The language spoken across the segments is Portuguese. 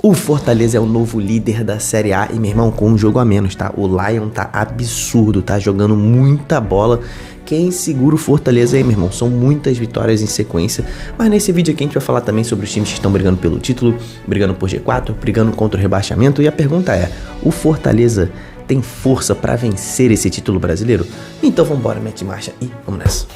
O Fortaleza é o novo líder da Série A e, meu irmão, com um jogo a menos, tá? O Lion tá absurdo, tá jogando muita bola. Quem segura o Fortaleza aí, meu irmão? São muitas vitórias em sequência. Mas nesse vídeo aqui a gente vai falar também sobre os times que estão brigando pelo título, brigando por G4, brigando contra o rebaixamento. E a pergunta é, o Fortaleza tem força para vencer esse título brasileiro? Então vambora, mete marcha e vamos nessa.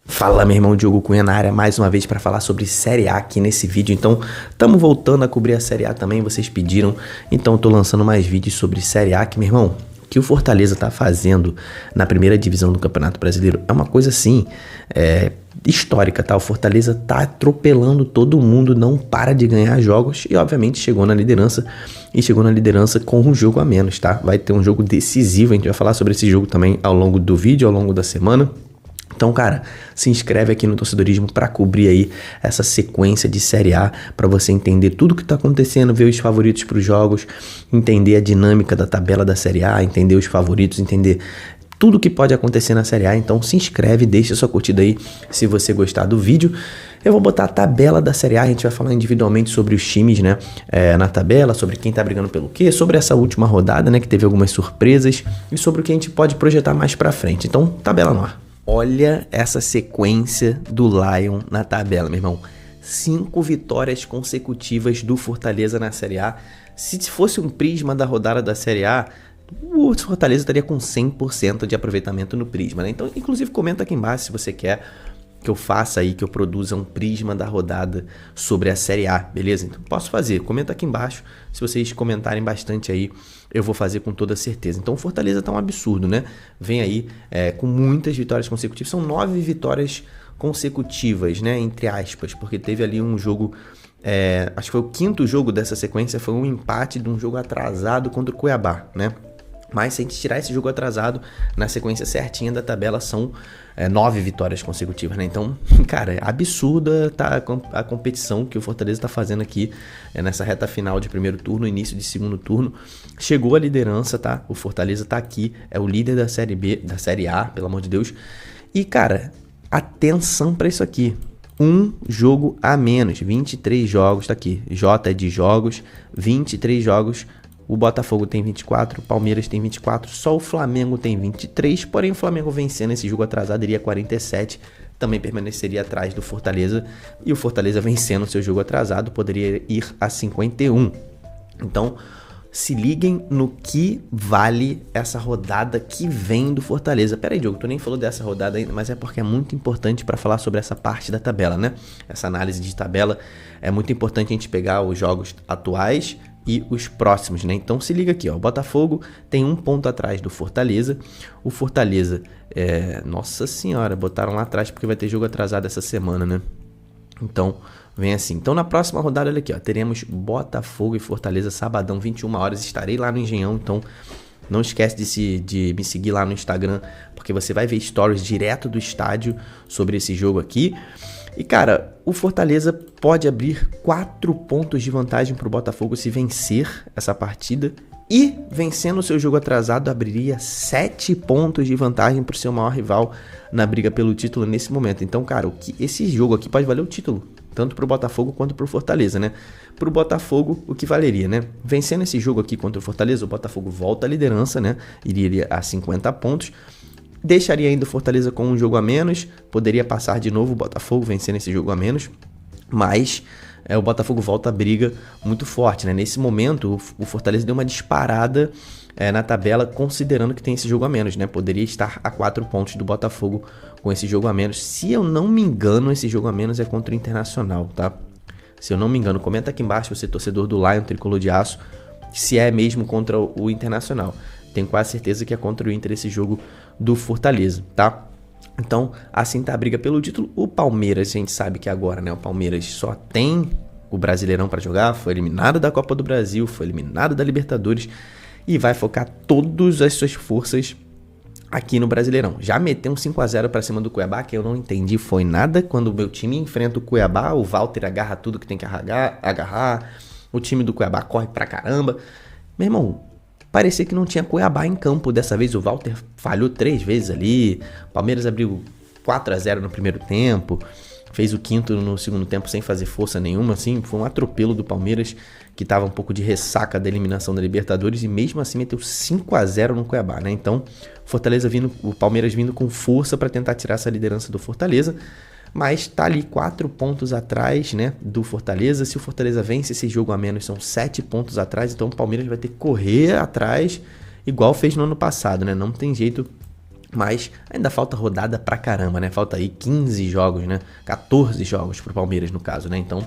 Fala, meu irmão, Diogo Cunha na área mais uma vez para falar sobre Série A aqui nesse vídeo. Então, estamos voltando a cobrir a Série A também, vocês pediram. Então, eu tô lançando mais vídeos sobre Série A que, meu irmão, que o Fortaleza tá fazendo na primeira divisão do Campeonato Brasileiro é uma coisa assim, histórica, tá? O Fortaleza tá atropelando todo mundo, não para de ganhar jogos e, obviamente, chegou na liderança com um jogo a menos, tá? Vai ter um jogo decisivo, a gente vai falar sobre esse jogo também ao longo do vídeo, ao longo da semana. Então, cara, se inscreve aqui no Torcedorismo para cobrir aí essa sequência de Série A, para você entender tudo que tá acontecendo, ver os favoritos para os jogos, entender a dinâmica da tabela da Série A, entender os favoritos, entender tudo que pode acontecer na Série A. Então, se inscreve, deixa sua curtida aí se você gostar do vídeo. Eu vou botar a tabela da Série A, a gente vai falar individualmente sobre os times, né, na tabela, sobre quem tá brigando pelo quê, sobre essa última rodada, né, que teve algumas surpresas e sobre o que a gente pode projetar mais para frente. Então, tabela no ar. Olha essa sequência do Lion na tabela, meu irmão. 5 vitórias consecutivas do Fortaleza na Série A. Se fosse um prisma da rodada da Série A, o Fortaleza estaria com 100% de aproveitamento no prisma, né? Então, inclusive, comenta aqui embaixo se você quer que eu faça aí, que eu produza um prisma da rodada sobre a Série A, beleza? Então, posso fazer. Comenta aqui embaixo. Se vocês comentarem bastante aí, eu vou fazer com toda certeza. Então, o Fortaleza tá um absurdo, né? Vem aí com muitas vitórias consecutivas. São 9 vitórias consecutivas, né? Entre aspas, porque teve ali um jogo... acho que foi o 5º jogo dessa sequência, foi um empate de um jogo atrasado contra o Cuiabá, né? Mas se a gente tirar esse jogo atrasado, na sequência certinha da tabela são 9 vitórias consecutivas, né? Então, cara, é absurda tá a competição que o Fortaleza tá fazendo aqui nessa reta final de primeiro turno, início de segundo turno. Chegou a liderança, tá? O Fortaleza tá aqui, é o líder da Série B, da Série A, pelo amor de Deus. E, cara, atenção pra isso aqui. Um jogo a menos, 23 jogos, tá aqui. J é de jogos, 23 jogos. O Botafogo tem 24, o Palmeiras tem 24, só o Flamengo tem 23, porém o Flamengo vencendo esse jogo atrasado iria 47, também permaneceria atrás do Fortaleza, e o Fortaleza vencendo seu jogo atrasado poderia ir a 51. Então, se liguem no que vale essa rodada que vem do Fortaleza. Pera aí, Diogo, tu nem falou dessa rodada ainda, mas é porque é muito importante para falar sobre essa parte da tabela, né? Essa análise de tabela é muito importante a gente pegar os jogos atuais e os próximos, né? Então se liga aqui, ó. O Botafogo tem 1 ponto atrás do Fortaleza. O Fortaleza, nossa senhora, botaram lá atrás porque vai ter jogo atrasado essa semana, né? Então, vem assim. Então na próxima rodada, olha aqui, ó, teremos Botafogo e Fortaleza, sabadão, 21 horas. Estarei lá no Engenhão, então não esquece de me seguir lá no Instagram, porque você vai ver stories direto do estádio sobre esse jogo aqui. E, cara, o Fortaleza pode abrir 4 pontos de vantagem para o Botafogo se vencer essa partida. E, vencendo o seu jogo atrasado, abriria 7 pontos de vantagem para o seu maior rival na briga pelo título nesse momento. Então, cara, esse jogo aqui pode valer o título, tanto para o Botafogo quanto para o Fortaleza, né? Para o Botafogo, o que valeria, né? Vencendo esse jogo aqui contra o Fortaleza, o Botafogo volta à liderança, né? Iria a 50 pontos. Deixaria ainda o Fortaleza com um jogo a menos, poderia passar de novo o Botafogo vencendo esse jogo a menos, mas o Botafogo volta à briga muito forte, né? Nesse momento, o Fortaleza deu uma disparada na tabela, considerando que tem esse jogo a menos, né? Poderia estar a 4 pontos do Botafogo com esse jogo a menos. Se eu não me engano, esse jogo a menos é contra o Internacional, tá? Se eu não me engano, comenta aqui embaixo, você torcedor do Lion, tricolor de aço, se é mesmo contra o Internacional. Tenho quase certeza que é contra o Inter esse jogo do Fortaleza, tá? Então, assim tá a briga pelo título. O Palmeiras, a gente sabe que agora, né? O Palmeiras só tem o Brasileirão para jogar, foi eliminado da Copa do Brasil, foi eliminado da Libertadores e vai focar todas as suas forças aqui no Brasileirão. Já meteu um 5-0 para cima do Cuiabá, que eu não entendi, foi nada. Quando o meu time enfrenta o Cuiabá, o Walter agarra tudo que tem que agarrar, o time do Cuiabá corre pra caramba. Meu irmão, parecia que não tinha Cuiabá em campo. Dessa vez o Walter falhou 3 vezes ali. Palmeiras abriu 4-0 no primeiro tempo. fez o quinto no segundo tempo sem fazer força nenhuma, assim, foi um atropelo do Palmeiras, que estava um pouco de ressaca da eliminação da Libertadores, e mesmo assim meteu 5-0 no Cuiabá, né? Então, o Palmeiras vindo com força para tentar tirar essa liderança do Fortaleza, mas tá ali 4 pontos atrás, né, do Fortaleza. Se o Fortaleza vence esse jogo a menos, são 7 pontos atrás, então o Palmeiras vai ter que correr atrás, igual fez no ano passado, né? Não tem jeito. Mas ainda falta rodada pra caramba, né? Falta aí 15 jogos, né? 14 jogos pro Palmeiras, no caso, né? Então,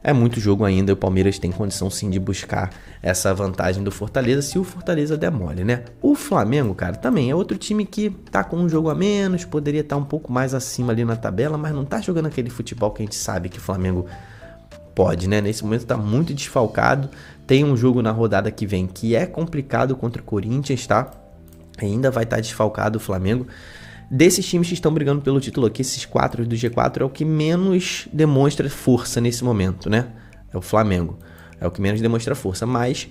é muito jogo ainda. O Palmeiras tem condição, sim, de buscar essa vantagem do Fortaleza, se o Fortaleza der mole, né? O Flamengo, cara, também é outro time que tá com um jogo a menos, poderia estar um pouco mais acima ali na tabela, mas não tá jogando aquele futebol que a gente sabe que o Flamengo pode, né? Nesse momento tá muito desfalcado. Tem um jogo na rodada que vem que é complicado contra o Corinthians, tá? Ainda vai estar desfalcado o Flamengo. Desses times que estão brigando pelo título aqui, esses 4 do G4 é o que menos demonstra força nesse momento, né? É o Flamengo. É o que menos demonstra força, mas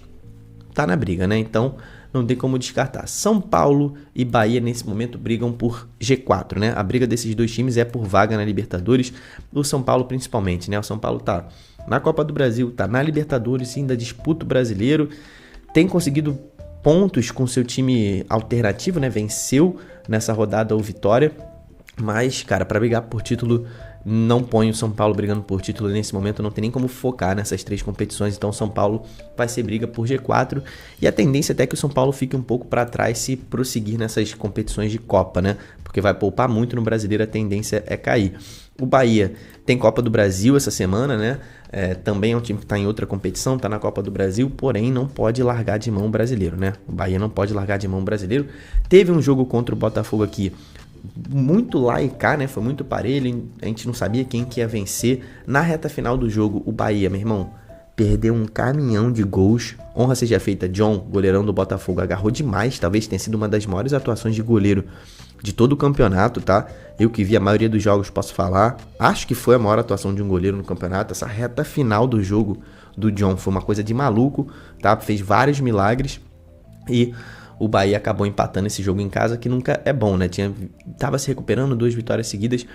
tá na briga, né? Então não tem como descartar. São Paulo e Bahia nesse momento brigam por G4, né? A briga desses dois times é por vaga na Libertadores. O São Paulo principalmente, né? O São Paulo tá na Copa do Brasil, tá na Libertadores, ainda disputa o Brasileiro. Tem conseguido pontos com seu time alternativo, né? Venceu nessa rodada o Vitória, mas, cara, para brigar por título, não põe o São Paulo brigando por título nesse momento, não tem nem como focar nessas 3 competições, então o São Paulo vai ser briga por G4, e a tendência até é que o São Paulo fique um pouco para trás se prosseguir nessas competições de Copa, né? Porque vai poupar muito no Brasileiro, a tendência é cair. O Bahia tem Copa do Brasil essa semana, né? Também é um time que está em outra competição, está na Copa do Brasil, porém não pode largar de mão o brasileiro, né? O Bahia não pode largar de mão o brasileiro. Teve um jogo contra o Botafogo aqui, muito lá e cá, né? Foi muito parelho, a gente não sabia quem que ia vencer. Na reta final do jogo, o Bahia, meu irmão, perdeu um caminhão de gols. Honra seja feita, John, goleirão do Botafogo, agarrou demais, talvez tenha sido uma das maiores atuações de goleiro de todo o campeonato, tá? Eu que vi a maioria dos jogos, posso falar, acho que foi a maior atuação de um goleiro no campeonato. Essa reta final do jogo do John foi uma coisa de maluco, tá? Fez vários milagres e o Bahia acabou empatando esse jogo em casa, que nunca é bom, né? Tava se recuperando, 2 vitórias seguidas,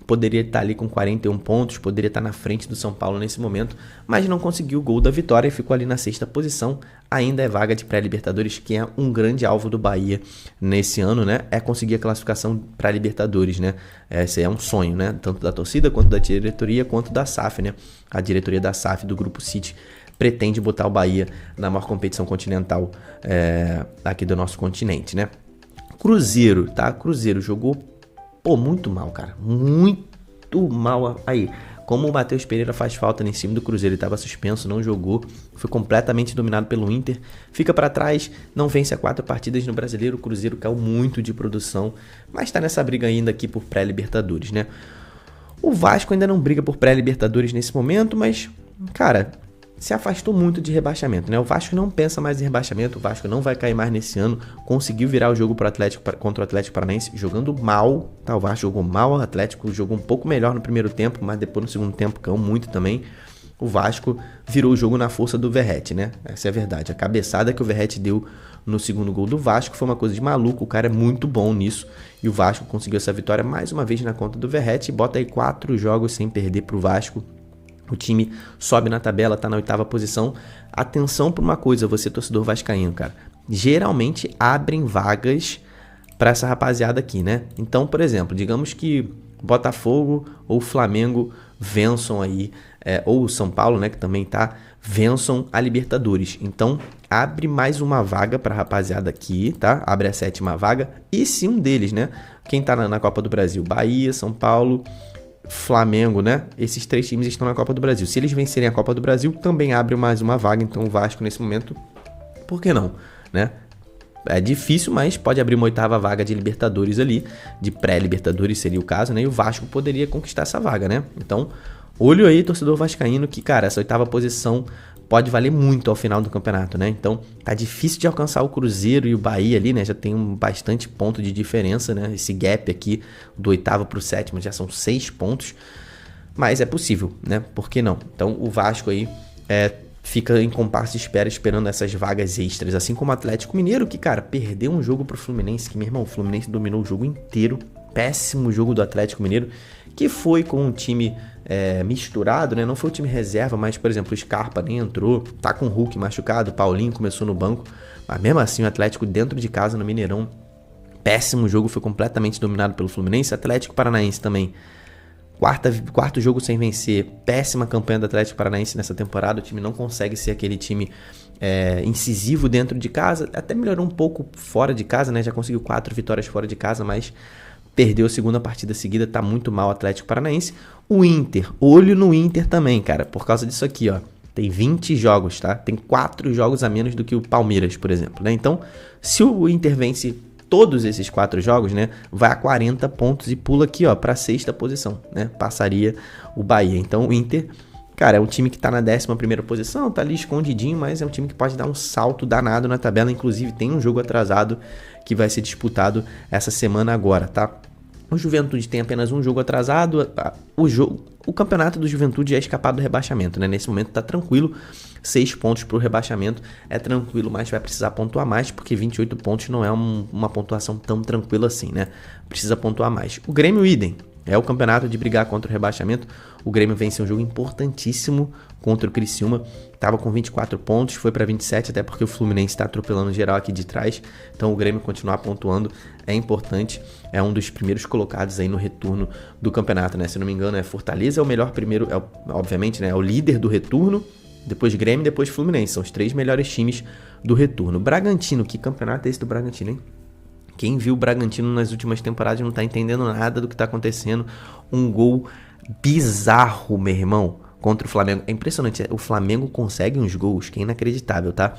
poderia estar ali com 41 pontos, poderia estar na frente do São Paulo nesse momento, mas não conseguiu o gol da vitória e ficou ali na 6ª posição. Ainda é vaga de pré-Libertadores, que é um grande alvo do Bahia nesse ano, né? É conseguir a classificação para Libertadores, né? Esse é um sonho, né? Tanto da torcida, quanto da diretoria, quanto da SAF, né? A diretoria da SAF, do Grupo City, pretende botar o Bahia na maior competição continental aqui do nosso continente, né? Cruzeiro, tá? Cruzeiro jogou, muito mal, cara. Muito mal. Aí, como o Matheus Pereira faz falta nesse time do Cruzeiro, ele estava suspenso, não jogou, foi completamente dominado pelo Inter, fica para trás, não vence a 4 partidas no Brasileiro. O Cruzeiro caiu muito de produção, mas está nessa briga ainda aqui por pré-Libertadores, né? O Vasco ainda não briga por pré-Libertadores nesse momento, mas, cara, se afastou muito de rebaixamento, né? O Vasco não pensa mais em rebaixamento, o Vasco não vai cair mais nesse ano, conseguiu virar o jogo contra o Atlético Paranaense jogando mal, tá? O Vasco jogou mal, o Atlético jogou um pouco melhor no primeiro tempo, mas depois no segundo tempo caiu muito também. O Vasco virou o jogo na força do Verratti, né? Essa é a verdade. A cabeçada que o Verratti deu no segundo gol do Vasco foi uma coisa de maluco, o cara é muito bom nisso, e o Vasco conseguiu essa vitória mais uma vez na conta do Verratti, bota aí 4 jogos sem perder pro Vasco. O time sobe na tabela, tá na 8ª posição. Atenção para uma coisa, você torcedor vascaíno, cara. Geralmente abrem vagas para essa rapaziada aqui, né? Então, por exemplo, digamos que Botafogo ou Flamengo vençam aí, ou São Paulo, né, que também tá, vençam a Libertadores. Então, abre mais uma vaga pra rapaziada aqui, tá? Abre a 7ª vaga. E se um deles, né? Quem tá na Copa do Brasil? Bahia, São Paulo, Flamengo, né? Esses 3 times estão na Copa do Brasil. Se eles vencerem a Copa do Brasil, também abre mais uma vaga. Então, o Vasco, nesse momento, por que não, né? É difícil, mas pode abrir uma 8ª vaga de Libertadores ali, de pré-Libertadores seria o caso, né? E o Vasco poderia conquistar essa vaga, né? Então, olho aí, torcedor vascaíno, que, cara, essa 8ª posição pode valer muito ao final do campeonato, né? Então, tá difícil de alcançar o Cruzeiro e o Bahia ali, né? Já tem bastante ponto de diferença, né? Esse gap aqui, do 8º pro 7º, já são 6 pontos. Mas é possível, né? Por que não? Então, o Vasco aí fica em compasso de espera, esperando essas vagas extras. Assim como o Atlético Mineiro, que, cara, perdeu um jogo pro Fluminense, que, meu irmão, o Fluminense dominou o jogo inteiro. Péssimo jogo do Atlético Mineiro, que foi com um time misturado, né? Não foi o time reserva, mas, por exemplo, o Scarpa nem entrou, tá com o Hulk machucado, o Paulinho começou no banco, mas mesmo assim o Atlético dentro de casa no Mineirão, péssimo jogo, foi completamente dominado pelo Fluminense. Atlético Paranaense também, quarto jogo sem vencer, péssima campanha do Atlético Paranaense nessa temporada, o time não consegue ser aquele time incisivo dentro de casa, até melhorou um pouco fora de casa, né? Já conseguiu 4 vitórias fora de casa, mas perdeu a segunda partida seguida, tá muito mal o Atlético Paranaense. O Inter, olho no Inter também, cara, por causa disso aqui, ó. Tem 20 jogos, tá? Tem 4 jogos a menos do que o Palmeiras, por exemplo, né? Então, se o Inter vence todos esses 4 jogos, né, vai a 40 pontos e pula aqui, ó, pra 6ª posição, né? Passaria o Bahia. Então, o Inter, cara, é um time que tá na 11ª posição, tá ali escondidinho, mas é um time que pode dar um salto danado na tabela. Inclusive, tem um jogo atrasado que vai ser disputado essa semana agora, tá? O Juventude tem apenas um jogo atrasado. O campeonato do Juventude é escapado do rebaixamento, né? Nesse momento tá tranquilo, 6 pontos pro rebaixamento, é tranquilo, mas vai precisar pontuar mais, porque 28 pontos não é uma pontuação tão tranquila assim, né? Precisa pontuar mais. O Grêmio, idem. É o campeonato de brigar contra o rebaixamento. O Grêmio venceu um jogo importantíssimo contra o Criciúma. Tava com 24 pontos, foi para 27, até porque o Fluminense está atropelando geral aqui de trás. Então o Grêmio continuar pontuando é importante. É um dos primeiros colocados aí no retorno do campeonato, né? Se não me engano, é Fortaleza, é o melhor primeiro, obviamente, né? É o líder do retorno. Depois Grêmio, depois Fluminense. São os 3 melhores times do retorno. Bragantino, que campeonato é esse do Bragantino, hein? Quem viu o Bragantino nas últimas temporadas não tá entendendo nada do que tá acontecendo. Um gol bizarro, meu irmão, contra o Flamengo. É impressionante, o Flamengo consegue uns gols que é inacreditável, tá?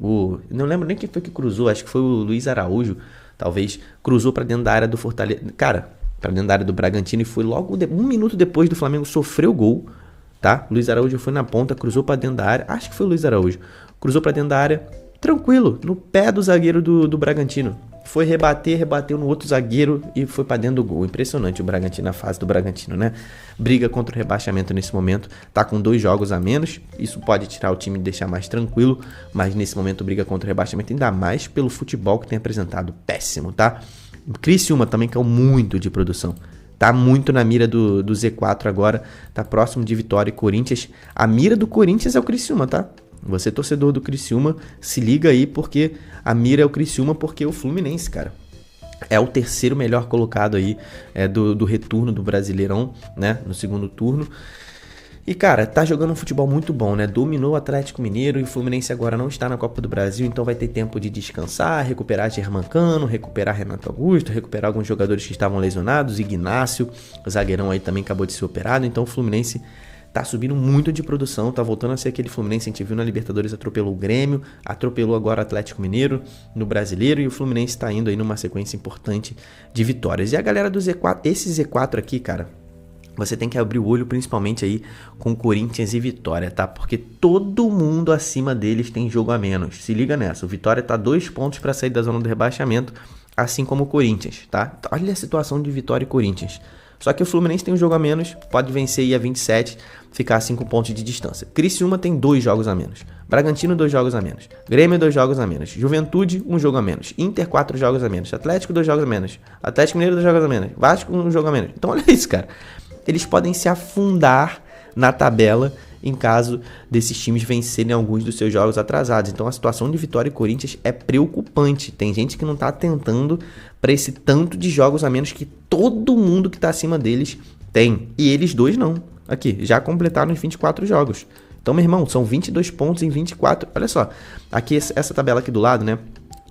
Não lembro nem quem foi que cruzou, acho que foi o Luiz Araújo, talvez, cruzou pra dentro da área do Fortaleza. Cara, pra dentro da área do Bragantino, e foi logo um minuto depois do Flamengo sofrer o gol, tá? Luiz Araújo foi na ponta, cruzou pra dentro da área, acho que foi o Luiz Araújo, cruzou pra dentro da área, tranquilo, no pé do zagueiro do Bragantino. Foi rebateu no outro zagueiro e foi pra dentro do gol. Impressionante o Bragantino, a fase do Bragantino, né? Briga contra o rebaixamento nesse momento, tá com 2 jogos a menos. Isso pode tirar o time e deixar mais tranquilo, mas nesse momento briga contra o rebaixamento, ainda mais pelo futebol que tem apresentado. Péssimo, tá? Criciúma também caiu muito de produção. Tá muito na mira do Z4 agora, tá próximo de Vitória e Corinthians. A mira do Corinthians é o Criciúma, tá? Você, torcedor do Criciúma, se liga aí, porque a mira é o Criciúma, porque o Fluminense, cara, é o 3º melhor colocado aí do retorno do Brasileirão, né, no segundo turno. E, cara, tá jogando um futebol muito bom, né? Dominou o Atlético Mineiro e o Fluminense agora não está na Copa do Brasil, então vai ter tempo de descansar, recuperar Germancano, recuperar Renato Augusto, recuperar alguns jogadores que estavam lesionados, Ignácio, o zagueirão aí também acabou de ser operado, então o Fluminense tá subindo muito de produção, tá voltando a ser aquele Fluminense que a gente viu na Libertadores, atropelou o Grêmio, atropelou agora o Atlético Mineiro no Brasileiro, e o Fluminense tá indo aí numa sequência importante de vitórias. E a galera do Z4, esse Z4 aqui, cara, você tem que abrir o olho principalmente aí com Corinthians e Vitória, tá? Porque todo mundo acima deles tem jogo a menos. Se liga nessa, o Vitória tá 2 pontos para sair da zona do rebaixamento, assim como o Corinthians, tá? Olha a situação de Vitória e Corinthians. Só que o Fluminense tem um jogo a menos, pode vencer aí a 27, ficar a 5 pontos de distância. Criciúma tem 2 jogos a menos. Bragantino, 2 jogos a menos. Grêmio, 2 jogos a menos. Juventude, 1 jogo a menos. Inter, 4 jogos a menos. Atlético, 2 jogos a menos. Atlético Mineiro, 2 jogos a menos. Vasco, 1 jogo a menos. Então olha isso, cara. Eles podem se afundar na tabela em caso desses times vencerem alguns dos seus jogos atrasados. Então a situação de Vitória e Corinthians é preocupante. Tem gente que não tá atentando para esse tanto de jogos a menos que todo mundo que tá acima deles tem. E eles dois não. Aqui, já completaram os 24 jogos. Então, meu irmão, são 22 pontos em 24. Olha só, aqui essa tabela aqui do lado, né?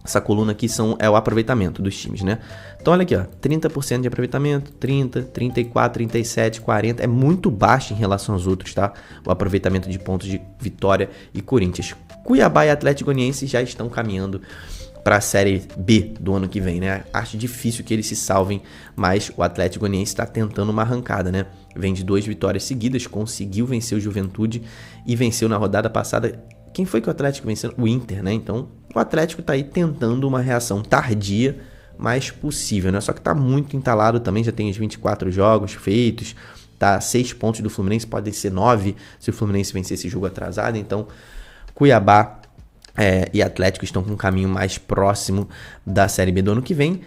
Essa coluna aqui é o aproveitamento dos times, né? Então, olha aqui, ó, 30% de aproveitamento, 30, 34, 37, 40. É muito baixo em relação aos outros, tá? O aproveitamento de pontos de Vitória e Corinthians. Cuiabá e Atlético Goianiense já estão caminhando para a Série B do ano que vem, né? Acho difícil que eles se salvem, mas o Atlético Goianiense está tentando uma arrancada, né? Vem de 2 vitórias seguidas, conseguiu vencer o Juventude e venceu na rodada passada. Quem foi que o Atlético venceu? O Inter, né? Então, o Atlético tá aí tentando uma reação tardia, mas possível, né? Só que tá muito entalado também, já tem os 24 jogos feitos, tá? 6 pontos do Fluminense, podem ser 9 se o Fluminense vencer esse jogo atrasado. Então, Cuiabá e Atlético estão com um caminho mais próximo da Série B do ano que vem.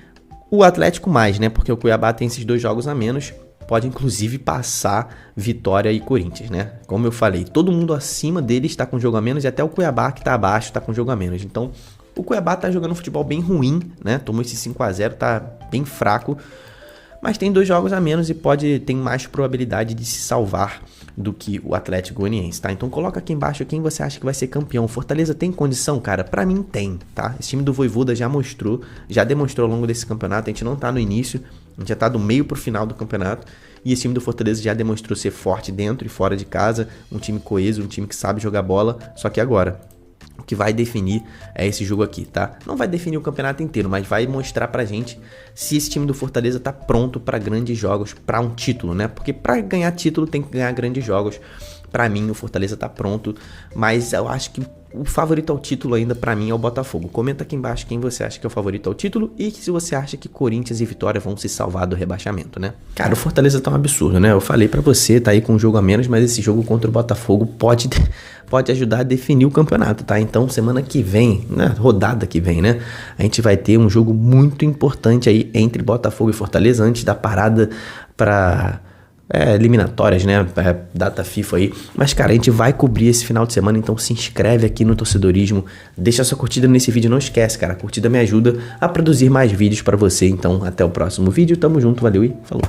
O Atlético mais, né? Porque o Cuiabá tem esses 2 jogos a menos, pode inclusive passar Vitória e Corinthians, né? Como eu falei, todo mundo acima deles está com jogo a menos e até o Cuiabá que tá abaixo está com jogo a menos. Então, o Cuiabá tá jogando um futebol bem ruim, né? Tomou esse 5-0, tá bem fraco, mas tem 2 jogos a menos e tem mais probabilidade de se salvar do que o Atlético Goianiense, tá? Então coloca aqui embaixo quem você acha que vai ser campeão. Fortaleza tem condição, cara? Pra mim tem, tá? Esse time do Vojvoda já demonstrou ao longo desse campeonato. A gente não tá no início, a gente já tá do meio pro final do campeonato. E esse time do Fortaleza já demonstrou ser forte dentro e fora de casa, um time coeso, um time que sabe jogar bola. Só que agora, o que vai definir é esse jogo aqui, tá? Não vai definir o campeonato inteiro, mas vai mostrar pra gente se esse time do Fortaleza tá pronto pra grandes jogos, pra um título, né? Porque pra ganhar título tem que ganhar grandes jogos. Pra mim, o Fortaleza tá pronto, mas eu acho que o favorito ao título ainda pra mim é o Botafogo. Comenta aqui embaixo quem você acha que é o favorito ao título e se você acha que Corinthians e Vitória vão se salvar do rebaixamento, né? Cara, o Fortaleza tá um absurdo, né? Eu falei pra você, tá aí com um jogo a menos, mas esse jogo contra o Botafogo pode ajudar a definir o campeonato, tá? Então, semana que vem, né? Rodada que vem, né? A gente vai ter um jogo muito importante aí entre Botafogo e Fortaleza antes da parada pra... eliminatórias, né? Data FIFA aí. Mas, cara, a gente vai cobrir esse final de semana, então se inscreve aqui no Torcedorismo. Deixa sua curtida nesse vídeo, não esquece, cara. A curtida me ajuda a produzir mais vídeos pra você. Então, até o próximo vídeo. Tamo junto, valeu e falou.